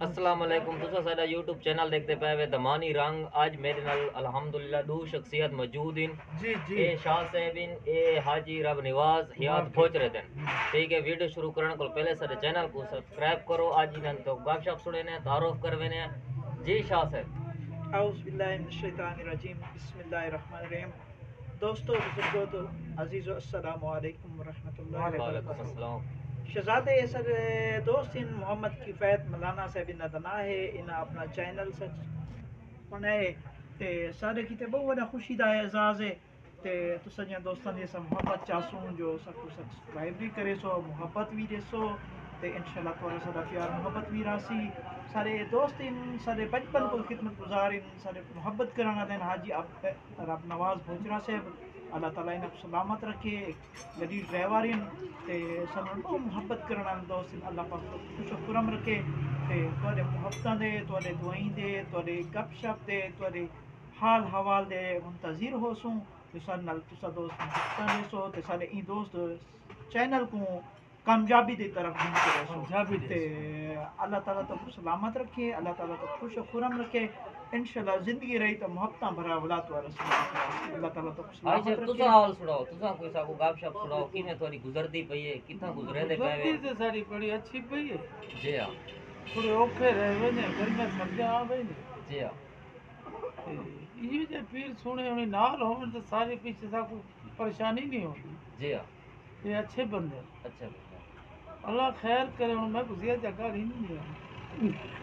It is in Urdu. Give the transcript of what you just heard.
السلام علیکم تسا ساڈا یوٹیوب چینل دیکھتے پے وے دمانی رنگ اج میرے نال الحمدللہ دو شخصیت موجود ہیں اے شاہ صاحب ہیں اے حاجی رب نواز حیات پہنچ رہے ہیں ٹھیک ہے ویڈیو شروع کرنے کو پہلے سارے چینل کو سبسکرائب کرو اج انہاں تو گپ شپ سنے نے تعارف کروے نے جی شاہ صاحب اعوذ باللہ من الشیطان الرجیم بسم اللہ الرحمن الرحیم دوستو بزرگو تو عزیزو السلام علیکم ورحمۃ اللہ وبرکاتہ شہزاد سر دوست ان محمد کفایت مولانا صاحب ندنا ہے ان اپنا چینل سچ بنائے تے سارے کیتے بہت بڑا خوشی دا اعزاز ہے تے تساں جے دوستاں دی سا محبت چاسوں جو سب کو سبسکرائب بھی کرے سو محبت بھی دے سو تے انشاءاللہ تھوڑا سا پیار محبت بھی راسی سارے دوست ان سارے بچپن کو خدمت گزار ان سارے محبت کرانا دین حاجی آپ رب نواز بھوجرا صاحب اللہ تعالیٰ انہیں سلامت رکھے جدید ڈرائیور ان تے سانوں بہت محبت کرنا دوست ان اللہ پاک خوش و خرم رکھے تے تواڈے محبتاں دے تواڈے دعائیں دے تواڈے گپ شپ دے تواڈے حال حوال دے منتظر ہو سوں تے سارے نال تساں دوست محبتاں دے سو تے سارے این دوست چینل کو کامیابی دی طرف کامیابی تے اللہ تعالیٰ تو سلامت رکھے اللہ تعالیٰ تو خوش و خرم رکھے انشاءاللہ زندگی رہی تو محبتاں بھرا اولاد و رسول اللہ تعالیٰ تو سلامت رکھے تساں حال سناؤ تساں کوئی سا کو گپ شپ سناؤ کیویں تھوڑی گزردی پئی ہے کتھاں گزرے دے پے گزرتی تے ساری بڑی اچھی پئی ہے جی ہاں تھوڑے اوکھے رہ ونے گرمیاں سردیاں آ وئی نے جی ہاں یہ جے پیر سونے ہمیں نال ہون تے سارے پیچھے سا کو پریشانی نہیں ہوندی جی ہاں یہ اچھے بندے اچھا اللہ خیر کرے ہن میں کو زیادہ جگہ نہیں